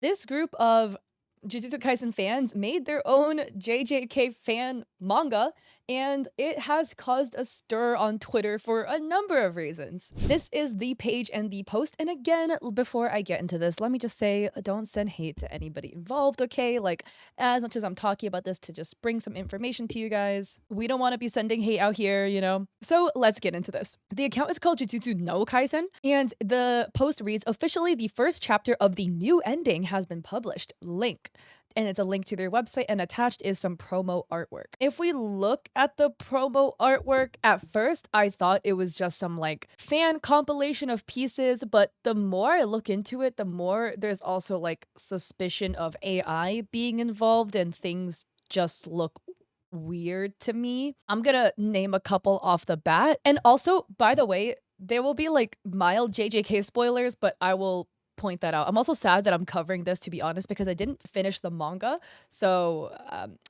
This group of Jujutsu Kaisen fans made their own JJK fan manga, and it has caused a stir on Twitter for a number of reasons. This is the page and the post, and again, before I get into this, let me just say, don't send hate to anybody involved, okay? Like, as much as I'm talking about this to just bring some information to you guys, we don't want to be sending hate out here, you know? So let's get into this. The account is called Jujutsu no Kaisen, and the post reads, officially the first chapter of the new ending has been published. Link. And it's a link to their website, and attached is some promo artwork. If we look at the promo artwork, at first I thought it was just some like fan compilation of pieces, but the more I look into it, the more there's also like suspicion of AI being involved, and things just look weird to me. I'm gonna name a couple off the bat. And also, by the way, there will be like mild JJK spoilers, but I will point that out. I'm also sad that I'm covering this, to be honest, because I didn't finish the manga, so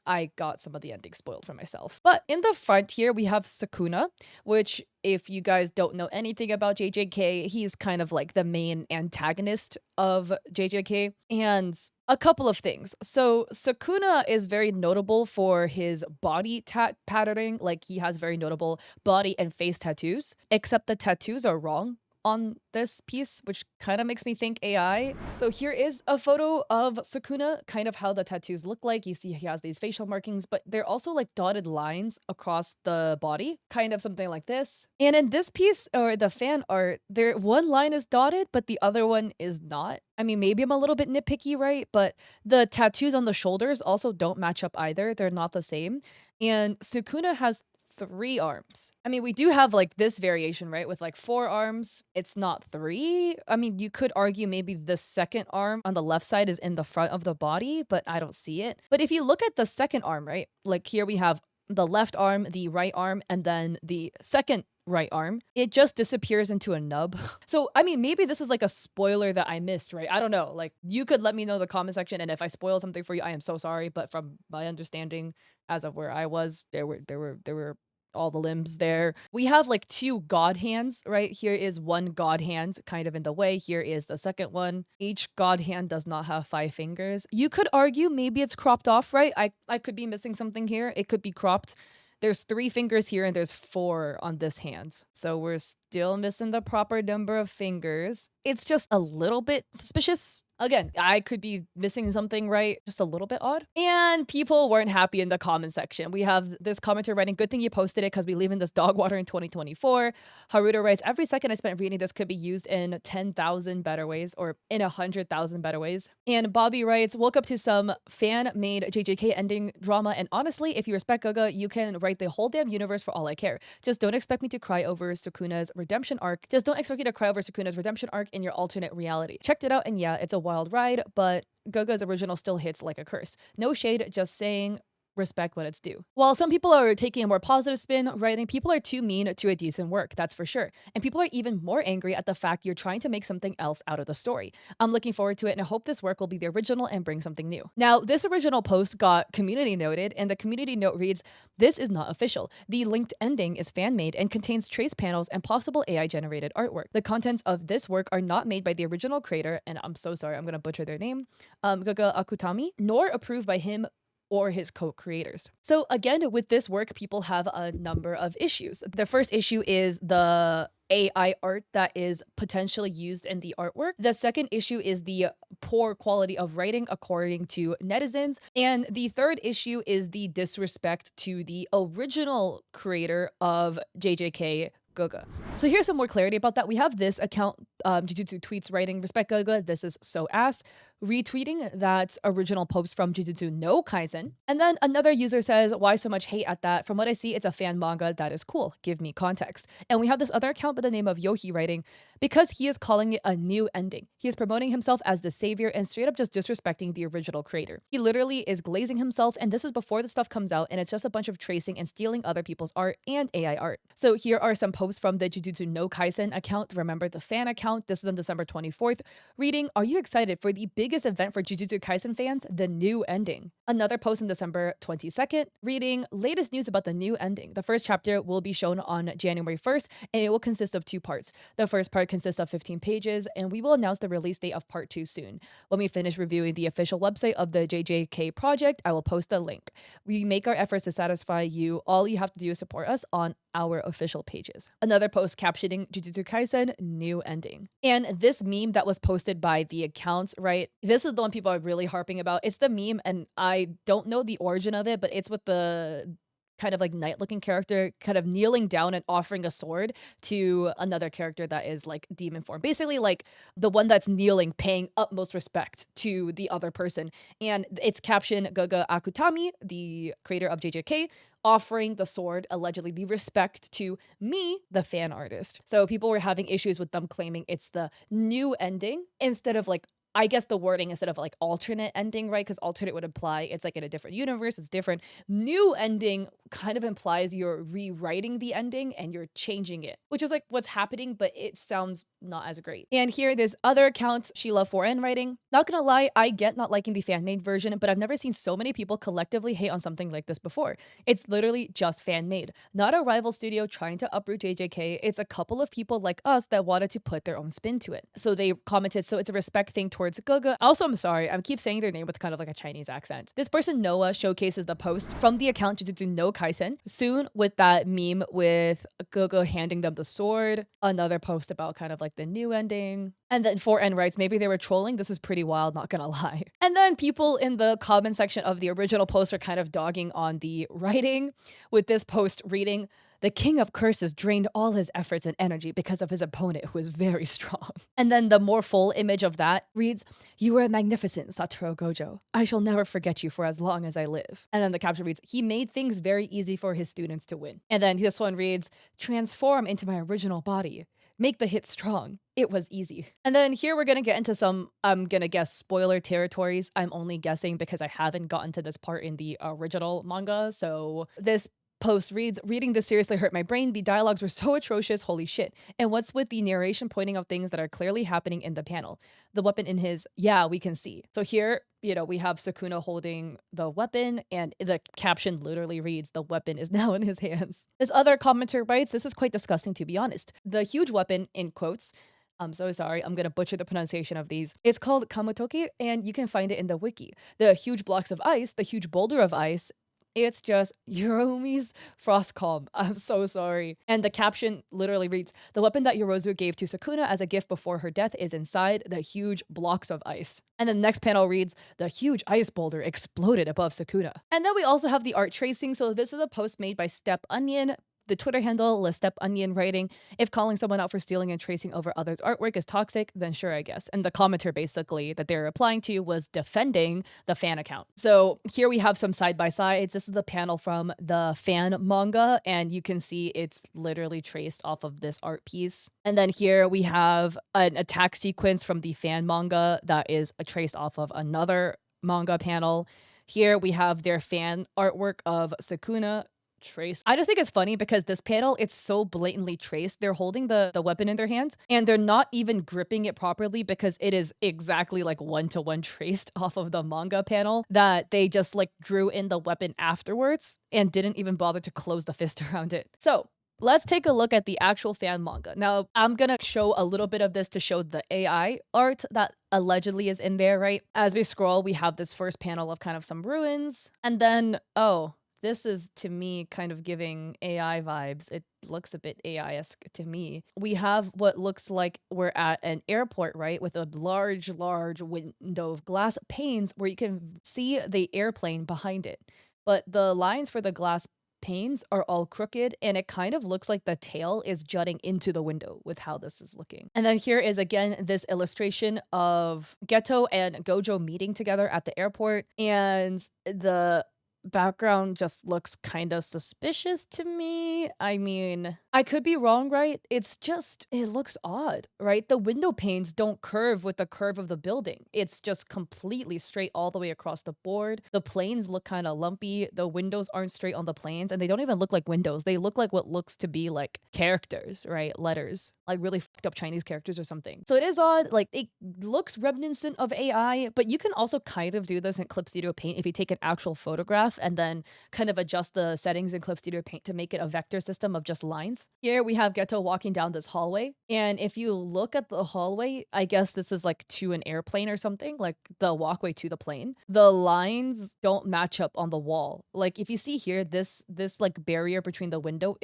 I got some of the ending spoiled for myself. But in the front here, we have Sukuna, which, if you guys don't know anything about JJK, he's kind of like the main antagonist of JJK. And a couple of things. So Sukuna is very notable for his body patterning. Like, he has very notable body and face tattoos, except the tattoos are wrong on this piece, which kind of makes me think AI. So here is a photo of Sukuna, kind of how the tattoos look like. You see he has these facial markings, but they're also like dotted lines across the body, kind of something like this. And in this piece, or the fan art, there one line is dotted, but the other one is not. I mean, maybe I'm a little bit nitpicky, right? But the tattoos on the shoulders also don't match up either. They're not the same. And Sukuna has 3 arms. I mean, we do have like this variation, right? With like 4 arms. It's not 3. I mean, you could argue maybe the second arm on the left side is in the front of the body, but I don't see it. But if you look at the second arm, right? Like here we have the left arm, the right arm, and then the second right arm, it just disappears into a nub. So, I mean, maybe this is like a spoiler that I missed, right? I don't know. Like, you could let me know in the comment section, and if I spoil something for you, I am so sorry. But from my understanding, as of where I was, there were all the limbs there. We have like 2 god hands, right? Here is one god hand kind of in the way. Here is the second one. Each god hand does not have 5 fingers. You could argue maybe it's cropped off, right? I could be missing something here. It could be cropped. There's 3 fingers here and there's 4 on this hand. So we're still missing the proper number of fingers. It's just a little bit suspicious. Again, I could be missing something, right? Just a little bit odd. And people weren't happy in the comment section. We have this commenter writing, good thing you posted it because we live in this dog water in 2024. Haruto writes, every second I spent reading this could be used in 10,000 better ways, or in 100,000 better ways. And Bobby writes, woke up to some fan-made JJK ending drama, and honestly, if you respect Gaga, you can write the whole damn universe for all I care. Just don't expect me to cry over Sukuna's redemption arc. Just don't expect me to cry over Sukuna's redemption arc in your alternate reality. Checked it out, and yeah, it's a wild ride, but Gaga's original still hits like a curse. No shade, just saying respect when it's due. While some people are taking a more positive spin, writing, people are too mean to a decent work, that's for sure. And people are even more angry at the fact you're trying to make something else out of the story. I'm looking forward to it, and I hope this work will be the original and bring something new. Now, this original post got community noted, and the community note reads, this is not official. The linked ending is fan-made and contains trace panels and possible AI-generated artwork. The contents of this work are not made by the original creator, and I'm so sorry, I'm gonna butcher their name, Gaga Akutami, nor approved by him or his co-creators. So again, with this work, people have a number of issues. The first issue is the AI art that is potentially used in the artwork. The second issue is the poor quality of writing according to netizens. And the third issue is the disrespect to the original creator of JJK, Gaga. So here's some more clarity about that. We have this account, Jujutsu tweets writing, respect Gaga, this is so ass, retweeting that original post from Jujutsu no Kaisen. And then another user says, why so much hate at that? From what I see, it's a fan manga that is cool. Give me context. And we have this other account by the name of Yohi writing, because he is calling it a new ending. He is promoting himself as the savior and straight up just disrespecting the original creator. He literally is glazing himself, and this is before the stuff comes out, and it's just a bunch of tracing and stealing other people's art and AI art. So here are some posts from the Jujutsu no Kaisen account. Remember, the fan account account. This is on December 24th. Reading, "Are you excited for the biggest event for Jujutsu Kaisen fans? The new ending." Another post on December 22nd. Reading, "Latest news about the new ending. The first chapter will be shown on January 1st, and it will consist of 2 parts. The first part consists of 15 pages, and we will announce the release date of part 2 soon. When we finish reviewing the official website of the JJK project, I will post a link. We make our efforts to satisfy you. All you have to do is support us on our official pages." Another post captioning Jujutsu Kaisen new ending. And this meme that was posted by the accounts, right? This is the one people are really harping about. It's the meme, and I don't know the origin of it, but it's with the kind of like knight looking character kind of kneeling down and offering a sword to another character that is like demon form. Basically like the one that's kneeling paying utmost respect to the other person. And it's captioned Goga Akutami, the creator of JJK, offering the sword, allegedly the respect to me, the fan artist. So people were having issues with them claiming it's the new ending instead of like, I guess the wording instead of like alternate ending, right? Because alternate would imply it's like in a different universe, it's different. New ending kind of implies you're rewriting the ending and you're changing it, which is like what's happening, but it sounds not as great. And here, there's other accounts, Sheila4N writing, "Not gonna lie, I get not liking the fan-made version, but I've never seen so many people collectively hate on something like this before. It's literally just fan-made. Not a rival studio trying to uproot JJK. It's a couple of people like us that wanted to put their own spin to it." So they commented, "So it's a respect thing towards Goga." Also, I'm sorry, I keep saying their name with kind of like a Chinese accent. This person, Noah, showcases the post from the account Jujutsu no Kaisen, soon with that meme with Goga handing them the sword, another post about kind of like the new ending. And then 4N writes, "Maybe they were trolling. This is pretty wild, not gonna lie." And then people in the comment section of the original post are kind of dogging on the writing, with this post reading, "The King of Curses drained all his efforts and energy because of his opponent, who is very strong." And then the more full image of that reads, "You were magnificent, Satoru Gojo. I shall never forget you for as long as I live." And then the caption reads, "He made things very easy for his students to win." And then this one reads, "Transform into my original body. Make the hit strong. It was easy." And then here we're gonna get into some, I'm gonna guess, spoiler territories. I'm only guessing because I haven't gotten to this part in the original manga. So this post reads, "Reading this seriously hurt my brain. The dialogues were so atrocious, holy shit. And what's with the narration pointing out things that are clearly happening in the panel? The weapon in his, yeah, we can see." So here, we have Sukuna holding the weapon, and the caption literally reads, "The weapon is now in his hands." This other commenter writes, "This is quite disgusting, to be honest. The huge weapon," in quotes, I'm so sorry, I'm gonna butcher the pronunciation of these. It's called Kamutoki, and you can find it in the wiki. The huge blocks of ice, the huge boulder of ice, it's just Yorumi's frost calm. I'm so sorry." And the caption literally reads, "The weapon that Yorozu gave to Sukuna as a gift before her death is inside the huge blocks of ice." And then the next panel reads, "The huge ice boulder exploded above Sukuna." And then we also have the art tracing. So this is a post made by Step Onion. The Twitter handle, Step Onion, writing, "If calling someone out for stealing and tracing over others' artwork is toxic, then sure, I guess." And the commenter basically that they're replying to was defending the fan account. So here we have some side-by-sides. This is the panel from the fan manga, and you can see it's literally traced off of this art piece. And then here we have an attack sequence from the fan manga that is traced off of another manga panel. Here we have their fan artwork of Sukuna traced. I just think it's funny because this panel, it's so blatantly traced. They're holding the weapon in their hands and they're not even gripping it properly because it is exactly like one-to-one traced off of the manga panel that they just like drew in the weapon afterwards and didn't even bother to close the fist around it. So let's take a look at the actual fan manga. Now, I'm gonna show a little bit of this to show the AI art that allegedly is in there, right? As we scroll, we have this first panel of kind of some ruins, and then, oh, this is, to me, kind of giving AI vibes. It looks a bit AI-esque to me. We have what looks like we're at an airport, right? With a large window of glass panes where you can see the airplane behind it. But the lines for the glass panes are all crooked, and it kind of looks like the tail is jutting into the window with how this is looking. And then here is again this illustration of Geto and Gojo meeting together at the airport, and the background just looks kind of suspicious to me. I mean, I could be wrong, right? It's just, it looks odd, right? The window panes don't curve with the curve of the building. It's just completely straight all the way across the board. The planes look kind of lumpy. The windows aren't straight on the planes, and they don't even look like windows. They look like what looks to be like characters, right? Letters. like really fucked up Chinese characters or something. So it is odd. Like it looks reminiscent of AI, but you can also kind of do this in Clip Studio Paint if you take an actual photograph and then kind of adjust the settings in Clip Studio Paint to make it a vector system of just lines. Here we have Geto walking down this hallway, and if you look at the hallway, I guess this is like to an airplane or something, like the walkway to the plane. The lines don't match up on the wall. Like if you see here, this like barrier between the window,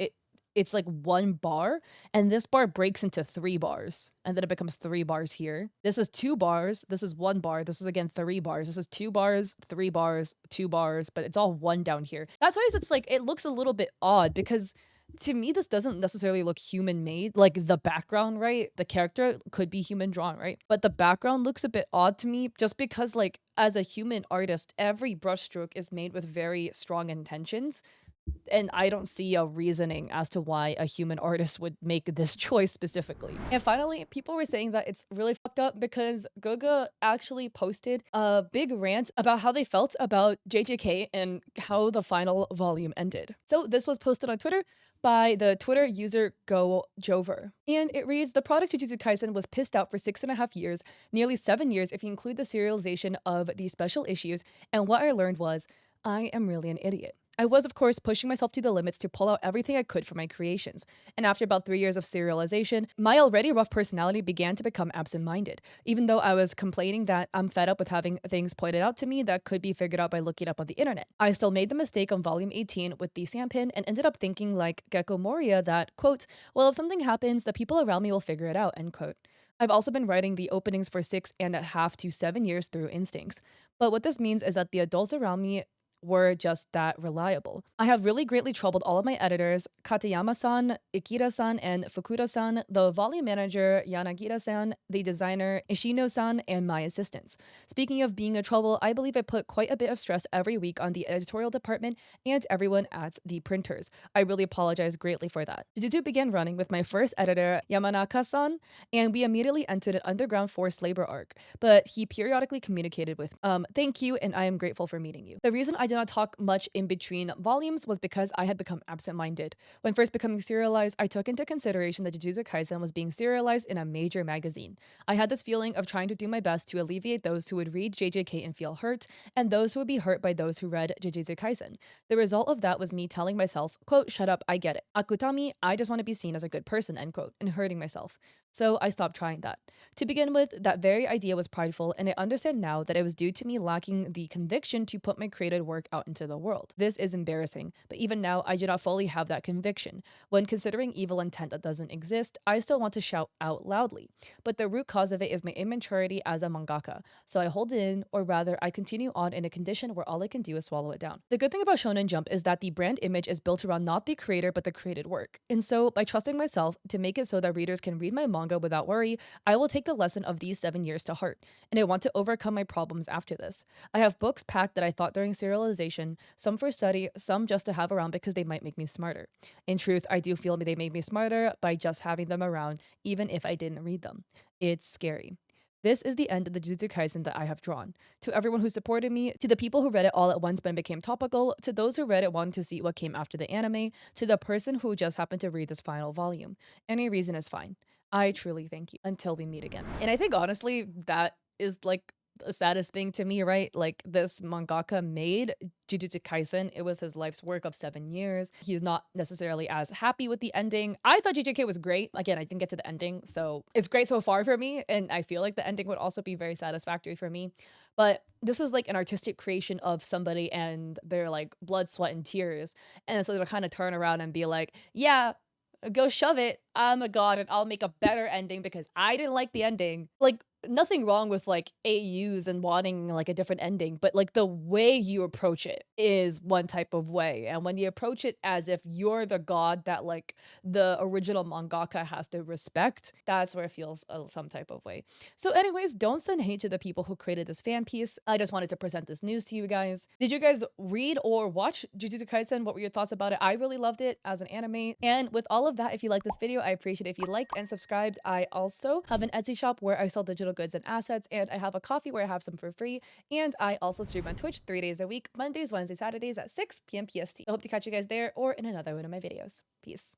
it's like one bar, and this bar breaks into 3 bars, and then it becomes 3 bars here. This is 2 bars, this is 1 bar, this is again 3 bars, this is 2 bars, 3 bars, 2 bars, but it's all 1 down here. That's why it's like, it looks a little bit odd because to me, this doesn't necessarily look human made. Like the background, right? The character could be human drawn, right? But the background looks a bit odd to me just because like as a human artist, every brushstroke is made with very strong intentions. And I don't see a reasoning as to why a human artist would make this choice specifically. And finally, people were saying that it's really fucked up because Gaga actually posted a big rant about how they felt about JJK and how the final volume ended. So this was posted on Twitter by the Twitter user Go Jover. And it reads, the product Jujutsu Kaisen was pissed out for 6.5 years, nearly 7 years if you include the serialization of the special issues, and what I learned was, I am really an idiot. I was, of course, pushing myself to the limits to pull out everything I could from my creations, and after about 3 years of serialization, my already rough personality began to become absent-minded, even though I was complaining that I'm fed up with having things pointed out to me that could be figured out by looking up on the internet. I still made the mistake on volume 18 with the sandpin and ended up thinking like Gecko Moria that, quote, well, if something happens, the people around me will figure it out, end quote. I've also been writing the openings for 6.5 to 7 years through instincts, but what this means is that the adults around me were just that reliable. I have really greatly troubled all of my editors, Katayama-san, Ikeda-san, and Fukuda-san, the volume manager, Yanagita-san, the designer, Ishino-san, and my assistants. Speaking of being a trouble, I believe I put quite a bit of stress every week on the editorial department and everyone at the printers. I really apologize greatly for that. Jujutsu began running with my first editor, Yamanaka-san, and we immediately entered an underground forced labor arc, but he periodically communicated with thank you, and I am grateful for meeting you. The reason I did not talk much in between volumes was because I had become absent-minded. When first becoming serialized, I took into consideration that Jujutsu Kaisen was being serialized in a major magazine. I had this feeling of trying to do my best to alleviate those who would read JJK and feel hurt, and those who would be hurt by those who read Jujutsu Kaisen. The result of that was me telling myself, quote, shut up, I get it. Akutami, I just want to be seen as a good person, end quote, and hurting myself. So I stopped trying that. To begin with, that very idea was prideful, and I understand now that it was due to me lacking the conviction to put my created work out into the world. This is embarrassing, but even now, I do not fully have that conviction. When considering evil intent that doesn't exist, I still want to shout out loudly. But the root cause of it is my immaturity as a mangaka, so I hold it in, or rather, I continue on in a condition where all I can do is swallow it down. The good thing about Shonen Jump is that the brand image is built around not the creator, but the created work. And so, by trusting myself to make it so that readers can read my manga without worry, I will take the lesson of these 7 years to heart, and I want to overcome my problems after this. I have books packed that I thought during serialization, some for study, some just to have around because they might make me smarter. In truth, I do feel they made me smarter by just having them around, even if I didn't read them. It's scary. This is the end of the Jujutsu Kaisen that I have drawn. To everyone who supported me, to the people who read it all at once but it became topical, to those who read it wanting to see what came after the anime, to the person who just happened to read this final volume. Any reason is fine. I truly thank you until we meet again. And I think honestly, that is like the saddest thing to me, right? Like this mangaka made Jujutsu Kaisen. It was his life's work of 7 years. He's not necessarily as happy with the ending. I thought JJK was great. Again, I didn't get to the ending, so it's great so far for me. And I feel like the ending would also be very satisfactory for me. But this is like an artistic creation of somebody and their like blood, sweat, and tears. And so they'll kind of turn around and be like, yeah, go shove it. I'm a god and I'll make a better ending because I didn't like the ending. Like, nothing wrong with like AUs and wanting like a different ending, but like the way you approach it is one type of way. And when you approach it as if you're the god that like the original mangaka has to respect, that's where it feels some type of way. So anyways, don't send hate to the people who created this fan piece. I just wanted to present this news to you guys. Did you guys read or watch Jujutsu Kaisen? What were your thoughts about it? I really loved it as an anime. And with all of that, if you like this video, I appreciate it if you liked and subscribed. I also have an Etsy shop where I sell digital goods and assets, and I have a coffee where I have some for free, and I also stream on Twitch 3 days a week, Mondays, Wednesdays, Saturdays at 6 p.m. PST. I hope to catch you guys there or in another one of my videos. Peace.